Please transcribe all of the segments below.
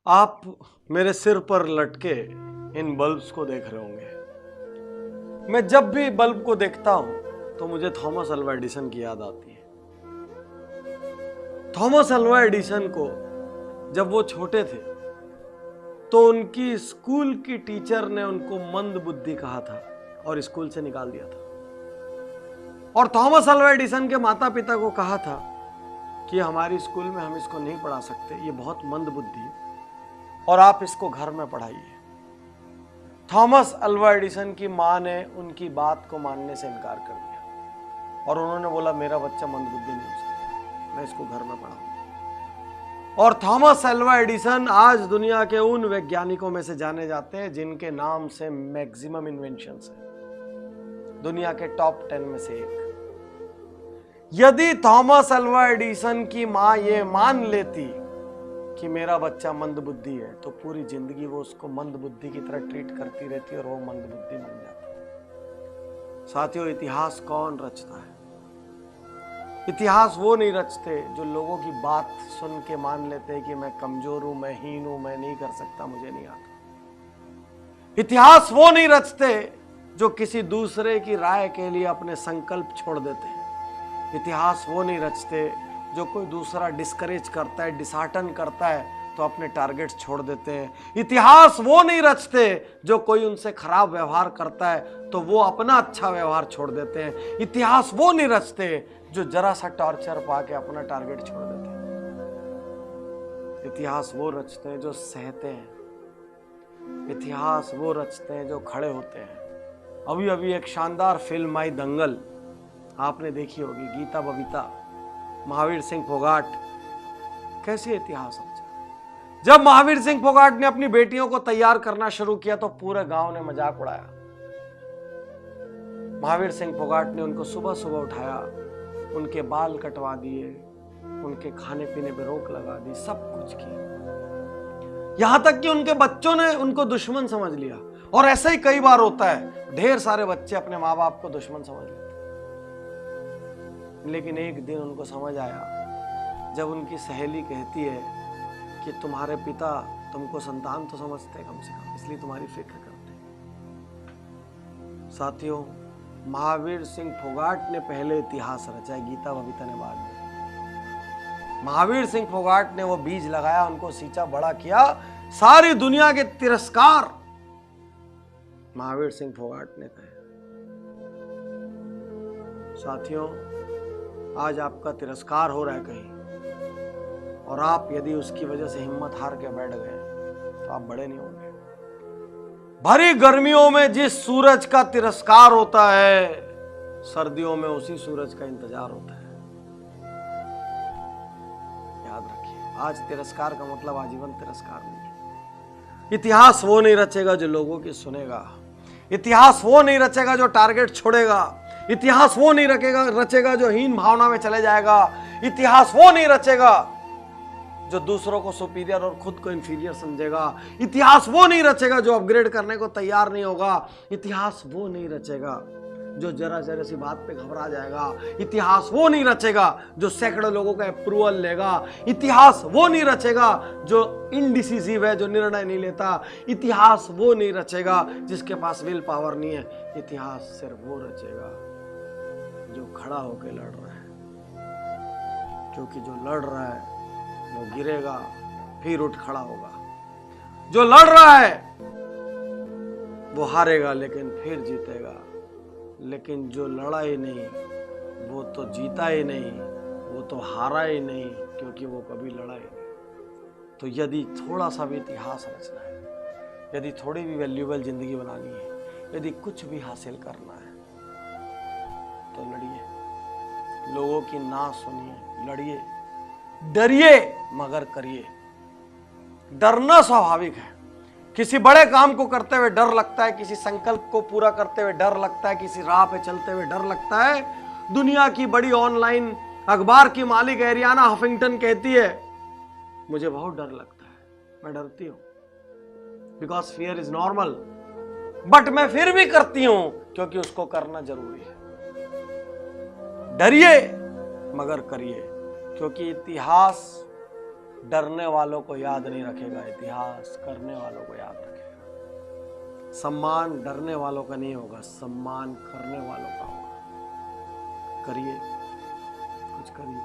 आप मेरे सिर पर लटके इन बल्ब्स को देख रहे होंगे। मैं जब भी बल्ब को देखता हूं तो मुझे थॉमस अल्वा एडिसन की याद आती है। थॉमस अल्वा एडिसन को जब वो छोटे थे तो उनकी स्कूल की टीचर ने उनको मंद बुद्धि कहा था और स्कूल से निकाल दिया था। और थॉमस अल्वा एडिसन के माता पिता को कहा था कि हमारी स्कूल में हम इसको नहीं पढ़ा सकते, ये बहुत मंद बुद्धि है और आप इसको घर में पढ़ाइए। थॉमस अल्वा एडिसन की मां ने उनकी बात को मानने से इनकार कर दिया और उन्होंने बोला मेरा बच्चा मंदबुद्धि नहीं हो सकता, मैं इसको घर में पढ़ाऊंगा। और थॉमस अल्वा एडिसन आज दुनिया के उन वैज्ञानिकों में से जाने जाते हैं जिनके नाम से मैक्सिमम इन्वेंशंस है, दुनिया के टॉप 10 में से एक। यदि थॉमस अल्वा एडिसन की मां ये मान लेती कि मेरा बच्चा मंदबुद्धि है तो पूरी जिंदगी वो उसको मंदबुद्धि की तरह ट्रीट करती रहती और वो मंदबुद्धि बन जाता। साथियों, इतिहास कौन रचता है? इतिहास वो नहीं रचते जो लोगों की बात सुन के मान लेते हैं कि मैं कमजोर हूं, मैं हीन हूं, मैं नहीं कर सकता, मुझे नहीं आता। इतिहास वो नहीं रचते जो किसी दूसरे की राय के लिए अपने संकल्प छोड़ देते हैं। इतिहास वो नहीं रचते जो कोई दूसरा डिस्करेज करता है, डिसहार्टन करता है तो अपने टारगेट्स छोड़ देते हैं। इतिहास वो नहीं रचते जो कोई उनसे खराब व्यवहार करता है तो वो अपना अच्छा व्यवहार छोड़ देते हैं। इतिहास वो नहीं रचते जो जरा सा टॉर्चर पाके अपना टारगेट छोड़ देते हैं। इतिहास वो रचते हैं जो सहते हैं। इतिहास वो रचते हैं जो खड़े होते हैं। अभी अभी एक शानदार फिल्म आई दंगल, आपने देखी होगी। गीता बबीता, महावीर सिंह फोगाट, कैसे इतिहास रचा। जब महावीर सिंह फोगाट ने अपनी बेटियों को तैयार करना शुरू किया तो पूरे गांव ने मजाक उड़ाया। महावीर सिंह फोगाट ने उनको सुबह सुबह उठाया, उनके बाल कटवा दिए, उनके खाने पीने पे रोक लगा दी, सब कुछ किया। यहां तक कि उनके बच्चों ने उनको दुश्मन समझ लिया। और ऐसा ही कई बार होता है, ढेर सारे बच्चे अपने माँ बाप को दुश्मन समझ लेते। लेकिन एक दिन उनको समझ आया जब उनकी सहेली कहती है कि तुम्हारे पिता तुमको संतान तो समझते हैं कम से कम, इसलिए तुम्हारी फिक्र करते हैं। साथियों, महावीर सिंह फोगाट ने पहले इतिहास रचा है, गीता बबीता ने बाद में। महावीर सिंह फोगाट ने वो बीज लगाया, उनको सींचा, बड़ा किया, सारी दुनिया के तिरस्कार महावीर सिंह फोगाट ने कहे। साथियों, आज आपका तिरस्कार हो रहा है कहीं और आप यदि उसकी वजह से हिम्मत हार के बैठ गए तो आप बड़े नहीं होंगे। भरी गर्मियों में जिस सूरज का तिरस्कार होता है, सर्दियों में उसी सूरज का इंतजार होता है। याद रखिए, आज तिरस्कार का मतलब आजीवन तिरस्कार नहीं है। इतिहास वो नहीं रचेगा जो लोगों की सुनेगा। इतिहास वो नहीं रचेगा जो टारगेट छोड़ेगा। इतिहास वो नहीं रचेगा जो हीन भावना में चले जाएगा। इतिहास वो नहीं रचेगा जो दूसरों को सुपीरियर और खुद को इंफीरियर समझेगा। इतिहास वो नहीं रचेगा जो अपग्रेड करने को तैयार नहीं होगा। इतिहास वो नहीं रचेगा जो जरा सी बात पे घबरा जाएगा। इतिहास वो नहीं रचेगा जो सैकड़ों लोगों का अप्रूवल लेगा। इतिहास वो नहीं रचेगा जो इनडिसिसिव है, जो निर्णय नहीं लेता। इतिहास वो नहीं रचेगा जिसके पास विल पावर नहीं है। इतिहास सिर्फ वो रचेगा जो खड़ा होकर लड़ रहा है, क्योंकि जो लड़ रहा है वो गिरेगा फिर उठ खड़ा होगा। जो लड़ रहा है वो हारेगा लेकिन फिर जीतेगा। लेकिन जो लड़ा ही नहीं वो तो जीता ही नहीं, वो तो हारा ही नहीं, क्योंकि वो कभी लड़ा ही नहीं। तो यदि थोड़ा सा भी इतिहास रचना है, यदि थोड़ी भी वैल्यूएबल जिंदगी बनानी है, यदि कुछ भी हासिल करना है तो लड़िए, लोगों की ना सुनिए, लड़िए, डरिए मगर करिए। डरना स्वाभाविक है। किसी बड़े काम को करते हुए डर लगता है, किसी संकल्प को पूरा करते हुए डर लगता है, किसी राह पे चलते हुए डर लगता है। दुनिया की बड़ी ऑनलाइन अखबार की मालिक एरियाना हफिंगटन कहती है, मुझे बहुत डर लगता है, मैं डरती हूं, because fear is normal, but मैं फिर भी करती हूं क्योंकि उसको करना जरूरी है। डरिए मगर करिए, क्योंकि इतिहास डरने वालों को याद नहीं रखेगा, इतिहास करने वालों को याद रखेगा। सम्मान डरने वालों का नहीं होगा, सम्मान करने वालों का होगा। करिए, कुछ करिए,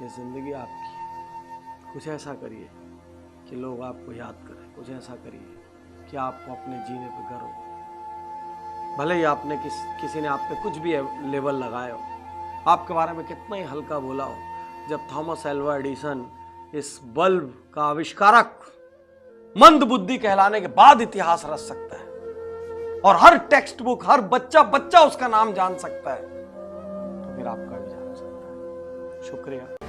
ये जिंदगी आपकी है। कुछ ऐसा करिए कि लोग आपको याद करें, कुछ ऐसा करिए कि आपको अपने जीने पे गर्व हो। भले ही आपने किसी ने आप पे कुछ भी लेबल लगाया हो, आपके बारे में कितना ही हल्का बोला हो, जब थॉमस एल्वा एडिसन इस बल्ब का आविष्कारक मंद बुद्धि कहलाने के बाद इतिहास रच सकता है और हर टेक्स्ट बुक, हर बच्चा उसका नाम जान सकता है, तो फिर आपका भी जान सकता है। शुक्रिया।